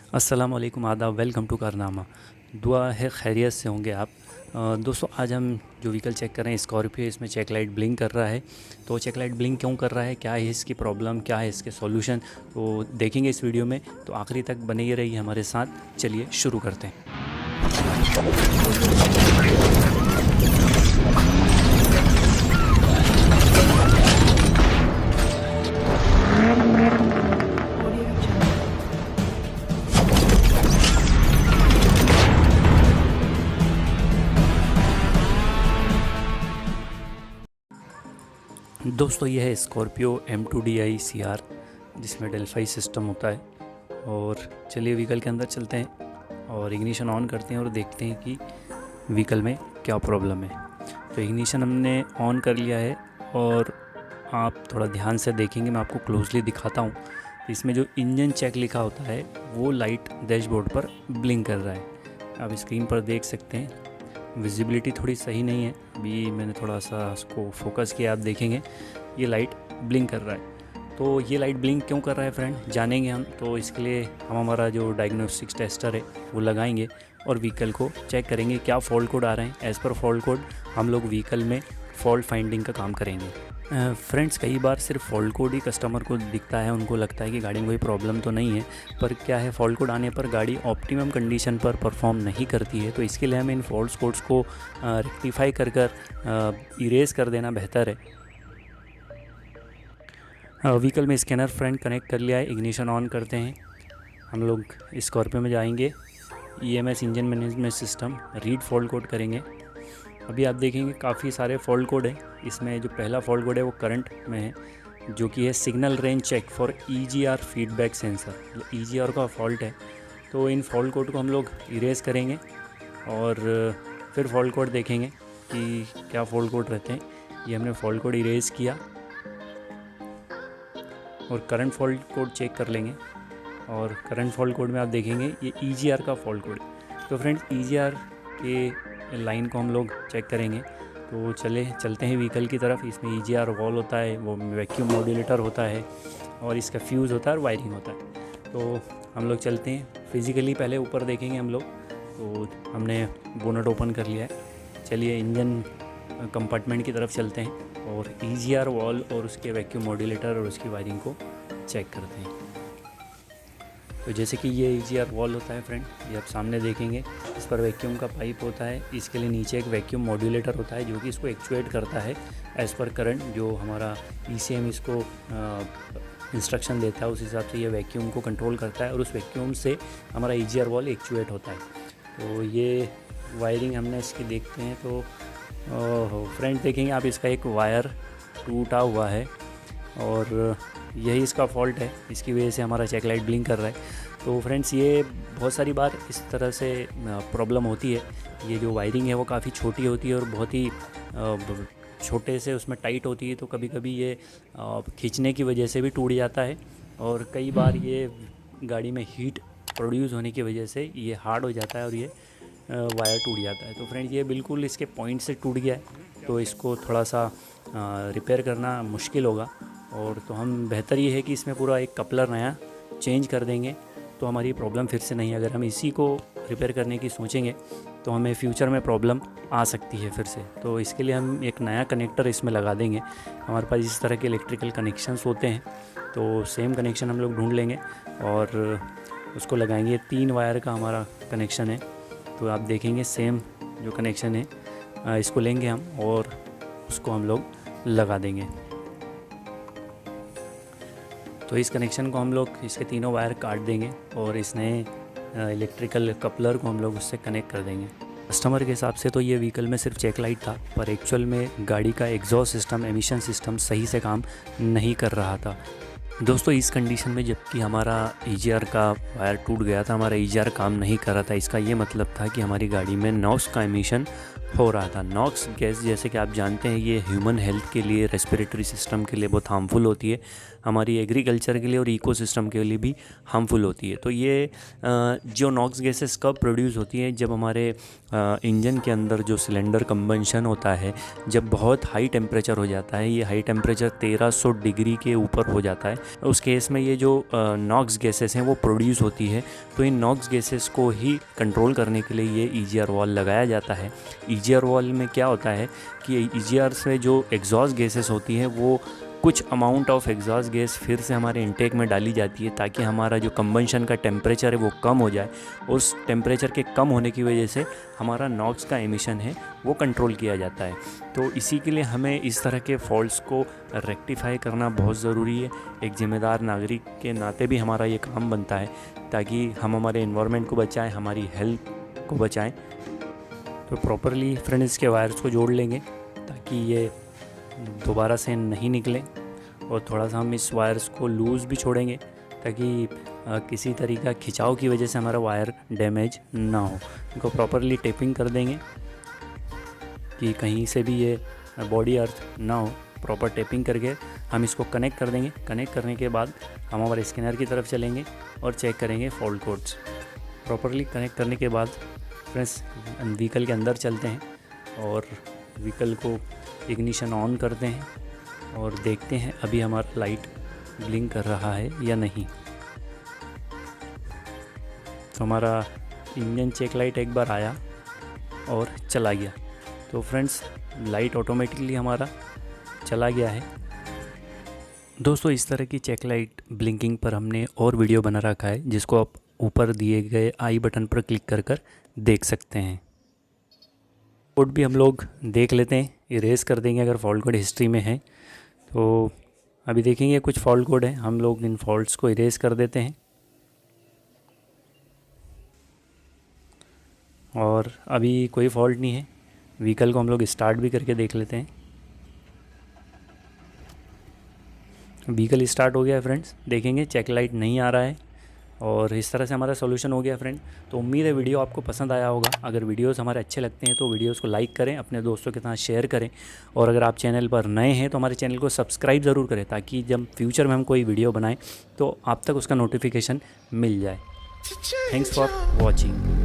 अस्सलाम वालेकुम, आदाब, वेलकम टू कारनामा। दुआ है खैरियत से होंगे आप। दोस्तों, आज हम जो व्हीकल चेक कर रहे हैं स्कॉर्पियो, इसमें चेक लाइट ब्लिंक कर रहा है। तो चेक लाइट ब्लिंक क्यों कर रहा है, क्या है इसकी प्रॉब्लम, क्या है इसके सॉल्यूशन, तो देखेंगे इस वीडियो में। तो आखिरी तक बने ही रहिए हमारे साथ। चलिए शुरू करते हैं। दोस्तों, यह है स्कॉर्पियो M2DI CR, जिसमें डेल्फाई सिस्टम होता है। और चलिए व्हीकल के अंदर चलते हैं और इग्निशन ऑन करते हैं और देखते हैं कि व्हीकल में क्या प्रॉब्लम है। तो इग्निशन हमने ऑन कर लिया है और आप थोड़ा ध्यान से देखेंगे, मैं आपको क्लोजली दिखाता हूँ। इसमें जो इंजन चेक लिखा होता है वो लाइट डैशबोर्ड पर ब्लिंक कर रहा है। आप स्क्रीन पर देख सकते हैं। विजिबिलिटी थोड़ी सही नहीं है, अभी मैंने थोड़ा सा उसको फोकस किया, आप देखेंगे ये लाइट ब्लिंक कर रहा है। तो ये लाइट ब्लिंक क्यों कर रहा है फ्रेंड, जानेंगे हम। तो इसके लिए हम हमारा जो डायग्नोस्टिक्स टेस्टर है वो लगाएंगे और व्हीकल को चेक करेंगे क्या फॉल्ट कोड आ रहे हैं। एज़ पर फॉल्ट कोड हम लोग व्हीकल में फॉल्ट फाइंडिंग का काम करेंगे। फ्रेंड्स, कई बार सिर्फ फॉल्ट कोड ही कस्टमर को दिखता है, उनको लगता है कि गाड़ी में कोई प्रॉब्लम तो नहीं है। पर क्या है, फॉल्ट कोड आने पर गाड़ी ऑप्टिमम कंडीशन पर परफॉर्म नहीं करती है। तो इसके लिए हमें इन फॉल्ट कोड्स को रेक्टिफाई कर इरेज कर देना बेहतर है। व्हीकल में स्कैनर फ्रेंड कनेक्ट कर लिया है। इग्निशन ऑन करते हैं। हम लोग स्कॉर्पियो में जाएंगे, EMS engine management system, read fault code करेंगे। अभी आप देखेंगे काफ़ी सारे फॉल्ट कोड हैं। इसमें जो पहला फॉल्ट कोड है वो करंट में है, जो कि है signal range check for EGR feedback sensor. EGR का फॉल्ट है। तो इन फॉल्ट कोड को हम लोग इरेज करेंगे और फिर फॉल्ट कोड देखेंगे कि क्या फॉल्ट कोड रहते हैं। ये हमने फॉल्ट कोड इरेज किया और करंट फॉल्ट कोड चेक कर लेंगे। और करंट फॉल्ट कोड में आप देखेंगे ये EGR का फॉल्ट कोड है। तो फ्रेंड्स, EGR के लाइन को हम लोग चेक करेंगे। तो चलते हैं व्हीकल की तरफ। इसमें EGR वॉल होता है, वो वैक्यूम मॉड्यूलेटर होता है और इसका फ्यूज़ होता है और वायरिंग होता है। तो हम लोग चलते हैं फिज़िकली, पहले ऊपर देखेंगे हम लोग। तो हमने बोनट ओपन कर लिया है। चलिए इंजन कंपार्टमेंट की तरफ चलते हैं और EGR वॉल और उसके वैक्यूम मॉड्यूलेटर और उसकी वायरिंग को चेक करते हैं। तो जैसे कि ये EGR वॉल होता है फ्रेंड, ये आप सामने देखेंगे। इस पर वैक्यूम का पाइप होता है। इसके लिए नीचे एक वैक्यूम मॉड्यूलेटर होता है जो कि इसको एक्चुएट करता है एज़ पर करंट। जो हमारा ECM इसको इंस्ट्रक्शन देता है, उस हिसाब से ये वैक्यूम को कंट्रोल करता है और उस वैक्यूम से हमारा EGR वॉल एक्चुएट होता है। तो ये वायरिंग हमने इसकी देखते हैं। तो फ्रेंड देखेंगे आप, इसका एक वायर टूटा हुआ है और यही इसका फॉल्ट है। इसकी वजह से हमारा चेक लाइट ब्लिंक कर रहा है। तो फ्रेंड्स, ये बहुत सारी बार इस तरह से प्रॉब्लम होती है। ये जो वायरिंग है वो काफ़ी छोटी होती है और बहुत ही छोटे से उसमें टाइट होती है। तो कभी कभी ये खींचने की वजह से भी टूट जाता है और कई बार ये गाड़ी में हीट प्रोड्यूस होने की वजह से ये हार्ड हो जाता है और ये वायर टूट जाता है। तो फ्रेंड्स, ये बिल्कुल इसके पॉइंट से टूट गया है। तो इसको थोड़ा सा रिपेयर करना मुश्किल होगा। और तो हम बेहतर ये है कि इसमें पूरा एक कपलर नया चेंज कर देंगे, तो हमारी प्रॉब्लम फिर से नहीं। अगर हम इसी को रिपेयर करने की सोचेंगे तो हमें फ्यूचर में प्रॉब्लम आ सकती है फिर से। तो इसके लिए हम एक नया कनेक्टर इसमें लगा देंगे। हमारे पास इस तरह के इलेक्ट्रिकल कनेक्शंस होते हैं, तो सेम कनेक्शन हम लोग ढूंढ लेंगे और उसको लगाएंगे। 3 वायर का हमारा कनेक्शन है। तो आप देखेंगे सेम जो कनेक्शन है, इसको लेंगे हम और उसको हम लोग लगा देंगे। तो इस कनेक्शन को हम लोग इसके तीनों वायर काट देंगे और इस नए इलेक्ट्रिकल कपलर को हम लोग उससे कनेक्ट कर देंगे। कस्टमर के हिसाब से तो ये व्हीकल में सिर्फ चेक लाइट था, पर एक्चुअल में गाड़ी का एग्जॉस्ट सिस्टम, एमिशन सिस्टम सही से काम नहीं कर रहा था। दोस्तों, इस कंडीशन में जबकि हमारा EGR का वायर टूट गया था, हमारा EGR काम नहीं कर रहा था। इसका ये मतलब था कि हमारी गाड़ी में नॉक्स का एमिशन हो रहा था। नॉक्स गैस, जैसे कि आप जानते हैं, ये ह्यूमन हेल्थ के लिए, रेस्पिरेटरी सिस्टम के लिए बहुत हार्मफुल होती है। हमारी एग्रीकल्चर के लिए और इकोसिस्टम के लिए भी हार्मफुल होती है। तो ये जो नॉक्स गैसेस कब प्रोड्यूस होती हैं, जब हमारे इंजन के अंदर जो सिलेंडर कंबंशन होता है, जब बहुत हाई टेम्परेचर हो जाता है, ये हाई टेम्परेचर 1300 डिग्री के ऊपर हो जाता है, उस केस में ये जो नॉक्स गैसेस हैं वो प्रोड्यूस होती है। तो इन नॉक्स गैसेस को ही कंट्रोल करने के लिए ये EGR वॉल्व लगाया जाता है। EGR वॉल्व में क्या होता है कि EGR से जो एग्जॉस्ट गैसेस होती हैं वो कुछ अमाउंट ऑफ एग्जॉस्ट गैस फिर से हमारे इंटेक में डाली जाती है, ताकि हमारा जो कंबंशन का टेम्परेचर है वो कम हो जाए। उस टेम्परेचर के कम होने की वजह से हमारा नॉक्स का एमिशन है वो कंट्रोल किया जाता है। तो इसी के लिए हमें इस तरह के फॉल्ट्स को रेक्टिफाई करना बहुत ज़रूरी है। एक जिम्मेदार नागरिक के नाते भी हमारा ये काम बनता है, ताकि हम हमारे एनवायरनमेंट को बचाएं, हमारी हेल्थ को बचाएं। तो प्रॉपरली फ्रेंड्स इसके वायर्स को जोड़ लेंगे ताकि ये दोबारा से नहीं निकले, और थोड़ा सा हम इस वायर्स को लूज़ भी छोड़ेंगे ताकि किसी तरीका खिंचाव की वजह से हमारा वायर डैमेज ना हो। इनको प्रॉपरली टेपिंग कर देंगे कि कहीं से भी ये बॉडी अर्थ ना हो। प्रॉपर टेपिंग करके हम इसको कनेक्ट कर देंगे। कनेक्ट करने के बाद हम हमारे स्कैनर की तरफ चलेंगे और चेक करेंगे फॉल्ट कोड्स। प्रॉपरली कनेक्ट करने के बाद फ्रेंड्स व्हीकल के अंदर चलते हैं और व्हीकल को इग्निशन ऑन करते हैं और देखते हैं अभी हमारा लाइट ब्लिंक कर रहा है या नहीं। तो हमारा इंजन चेक लाइट एक बार आया और चला गया। तो फ्रेंड्स लाइट ऑटोमेटिकली हमारा चला गया है। दोस्तों इस तरह की चेक लाइट ब्लिंकिंग पर हमने और वीडियो बना रखा है, जिसको आप ऊपर दिए गए आई बटन पर क्लिक कर देख सकते हैं। कोड भी हम लोग देख लेते हैं, इरेज कर देंगे अगर फॉल्ट कोड हिस्ट्री में है। तो अभी देखेंगे कुछ फॉल्ट कोड है, हम लोग इन फॉल्ट्स को इरेज कर देते हैं। और अभी कोई फॉल्ट नहीं है। व्हीकल को हम लोग स्टार्ट भी करके देख लेते हैं। व्हीकल स्टार्ट हो गया है फ्रेंड्स, देखेंगे चेक लाइट नहीं आ रहा है। और इस तरह से हमारा सोल्यूशन हो गया फ्रेंड। तो उम्मीद है वीडियो आपको पसंद आया होगा। अगर वीडियोस हमारे अच्छे लगते हैं तो वीडियोस को लाइक करें, अपने दोस्तों के साथ शेयर करें, और अगर आप चैनल पर नए हैं तो हमारे चैनल को सब्सक्राइब ज़रूर करें, ताकि जब फ्यूचर में हम कोई वीडियो बनाएं तो आप तक उसका नोटिफिकेशन मिल जाए। Thanks for watching.